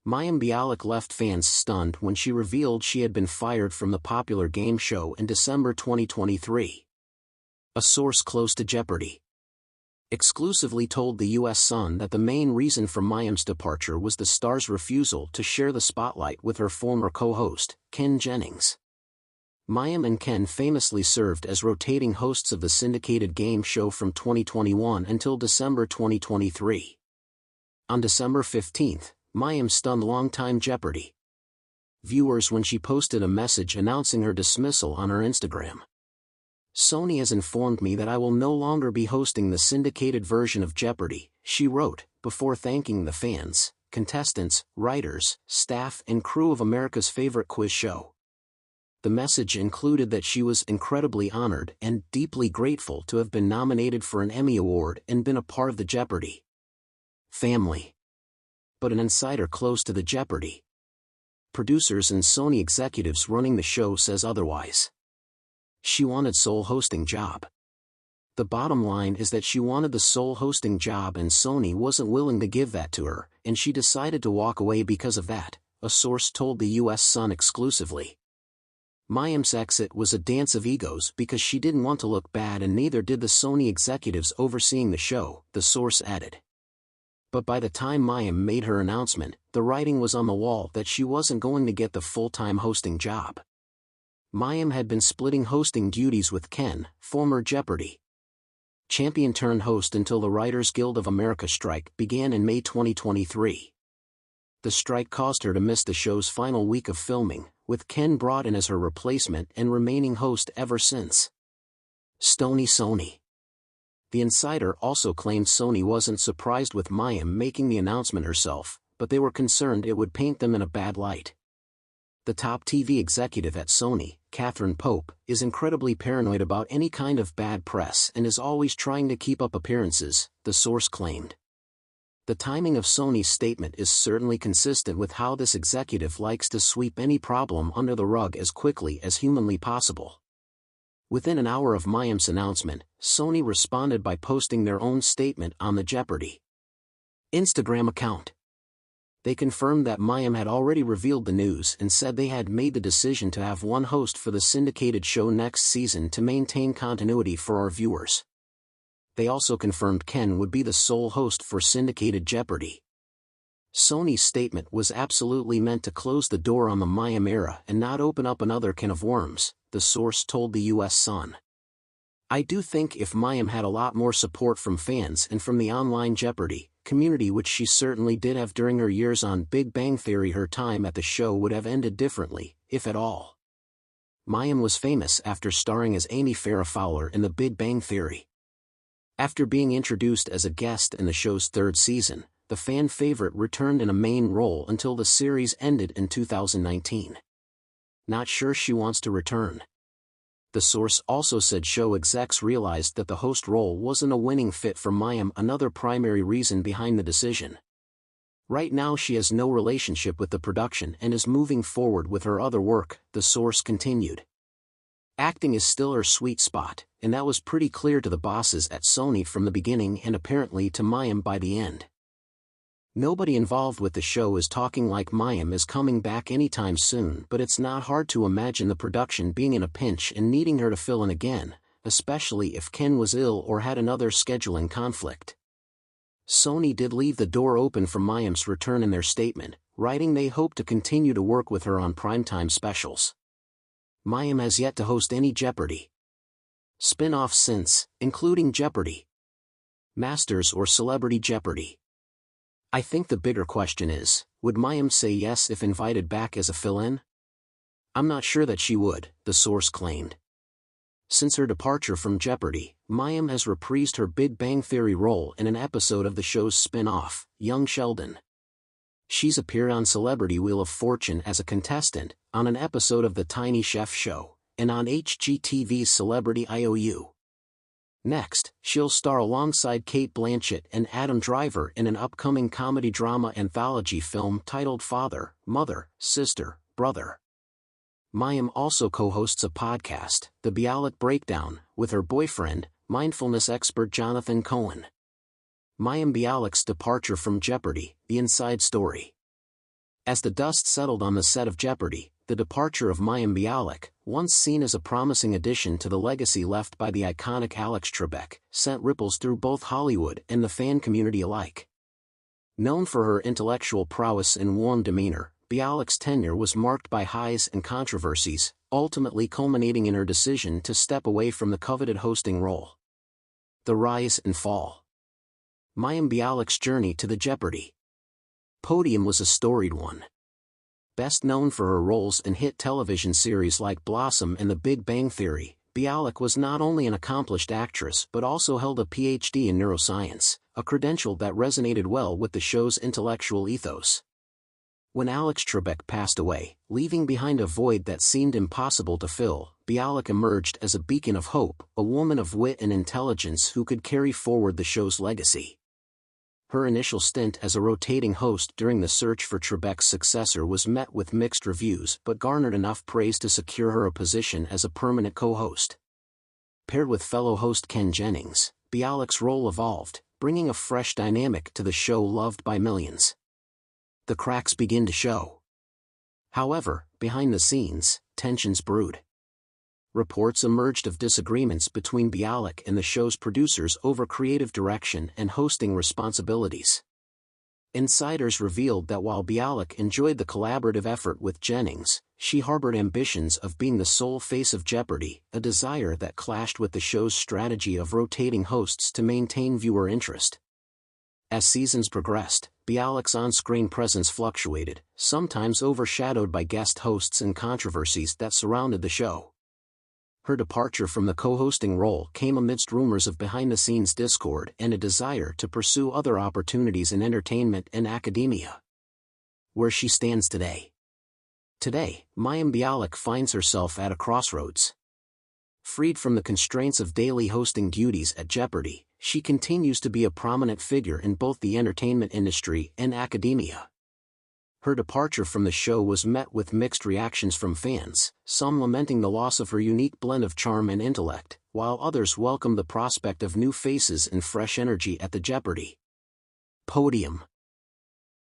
Mayim Bialik left fans stunned when she revealed she had been fired from the popular game show in December 2023. A source close to Jeopardy! Exclusively told the U.S. Sun that the main reason for Mayim's departure was the star's refusal to share the spotlight with her former co-host, Ken Jennings. Mayim and Ken famously served as rotating hosts of the syndicated game show from 2021 until December 2023. On December 15, Mayim stunned longtime Jeopardy! Viewers when she posted a message announcing her dismissal on her Instagram. "Sony has informed me that I will no longer be hosting the syndicated version of Jeopardy!" she wrote, before thanking the fans, contestants, writers, staff and crew of America's favorite quiz show. The message included that she was incredibly honored and deeply grateful to have been nominated for an Emmy Award and been a part of the Jeopardy! Family. But an insider close to the Jeopardy! Producers and Sony executives running the show says otherwise. She wanted sole hosting job. The bottom line is that she wanted the sole hosting job and Sony wasn't willing to give that to her, and she decided to walk away because of that, a source told the U.S. Sun exclusively. Mayim's exit was a dance of egos because she didn't want to look bad and neither did the Sony executives overseeing the show, the source added. But by the time Mayim made her announcement, the writing was on the wall that she wasn't going to get the full-time hosting job. Mayim had been splitting hosting duties with Ken, former Jeopardy! Champion turned host until the Writers Guild of America strike began in May 2023. The strike caused her to miss the show's final week of filming, with Ken brought in as her replacement and remaining host ever since. Sony. The insider also claimed Sony wasn't surprised with Mayim making the announcement herself, but they were concerned it would paint them in a bad light. The top TV executive at Sony, Catherine Pope, is incredibly paranoid about any kind of bad press and is always trying to keep up appearances, the source claimed. The timing of Sony's statement is certainly consistent with how this executive likes to sweep any problem under the rug as quickly as humanly possible. Within an hour of Mayim's announcement, Sony responded by posting their own statement on the Jeopardy! Instagram account. They confirmed that Mayim had already revealed the news and said they had made the decision to have one host for the syndicated show next season to maintain continuity for our viewers. They also confirmed Ken would be the sole host for syndicated Jeopardy! Sony's statement was absolutely meant to close the door on the Mayim era and not open up another can of worms, the source told the U.S. Sun. "I do think if Mayim had a lot more support from fans and from the online Jeopardy! Community, which she certainly did have during her years on Big Bang Theory, her time at the show would have ended differently, if at all." Mayim was famous after starring as Amy Farrah Fowler in The Big Bang Theory. After being introduced as a guest in the show's third season, the fan favorite returned in a main role until the series ended in 2019. Not sure she wants to return. The source also said show execs realized that the host role wasn't a winning fit for Mayim, another primary reason behind the decision. Right now she has no relationship with the production and is moving forward with her other work, the source continued. Acting is still her sweet spot, and that was pretty clear to the bosses at Sony from the beginning and apparently to Mayim by the end. Nobody involved with the show is talking like Mayim is coming back anytime soon, but it's not hard to imagine the production being in a pinch and needing her to fill in again, especially if Ken was ill or had another scheduling conflict. Sony did leave the door open for Mayim's return in their statement, writing they hope to continue to work with her on primetime specials. Mayim has yet to host any Jeopardy! Spin-offs since, including Jeopardy! Masters or Celebrity Jeopardy! I think the bigger question is, would Mayim say yes if invited back as a fill-in? I'm not sure that she would, the source claimed. Since her departure from Jeopardy! Mayim has reprised her Big Bang Theory role in an episode of the show's spin-off, Young Sheldon. She's appeared on Celebrity Wheel of Fortune as a contestant, on an episode of The Tiny Chef Show, and on HGTV's Celebrity IOU. Next, she'll star alongside Cate Blanchett and Adam Driver in an upcoming comedy drama anthology film titled Father, Mother, Sister, Brother. Mayim also co-hosts a podcast, The Bialik Breakdown, with her boyfriend, mindfulness expert Jonathan Cohen. Mayim Bialik's departure from Jeopardy! The Inside Story. As the dust settled on the set of Jeopardy, the departure of Mayim Bialik, once seen as a promising addition to the legacy left by the iconic Alex Trebek, sent ripples through both Hollywood and the fan community alike. Known for her intellectual prowess and warm demeanor, Bialik's tenure was marked by highs and controversies, ultimately culminating in her decision to step away from the coveted hosting role. The rise and fall. Mayim Bialik's journey to the Jeopardy podium was a storied one. Best known for her roles in hit television series like Blossom and The Big Bang Theory, Bialik was not only an accomplished actress but also held a PhD in neuroscience, a credential that resonated well with the show's intellectual ethos. When Alex Trebek passed away, leaving behind a void that seemed impossible to fill, Bialik emerged as a beacon of hope, a woman of wit and intelligence who could carry forward the show's legacy. Her initial stint as a rotating host during the search for Trebek's successor was met with mixed reviews but garnered enough praise to secure her a position as a permanent co-host. Paired with fellow host Ken Jennings, Bialik's role evolved, bringing a fresh dynamic to the show loved by millions. The cracks begin to show. However, behind the scenes, tensions brewed. Reports emerged of disagreements between Bialik and the show's producers over creative direction and hosting responsibilities. Insiders revealed that while Bialik enjoyed the collaborative effort with Jennings, she harbored ambitions of being the sole face of Jeopardy, a desire that clashed with the show's strategy of rotating hosts to maintain viewer interest. As seasons progressed, Bialik's on-screen presence fluctuated, sometimes overshadowed by guest hosts and controversies that surrounded the show. Her departure from the co-hosting role came amidst rumors of behind-the-scenes discord and a desire to pursue other opportunities in entertainment and academia. Where she stands today. Today, Mayim Bialik finds herself at a crossroads. Freed from the constraints of daily hosting duties at Jeopardy, she continues to be a prominent figure in both the entertainment industry and academia. Her departure from the show was met with mixed reactions from fans, some lamenting the loss of her unique blend of charm and intellect, while others welcomed the prospect of new faces and fresh energy at the Jeopardy podium.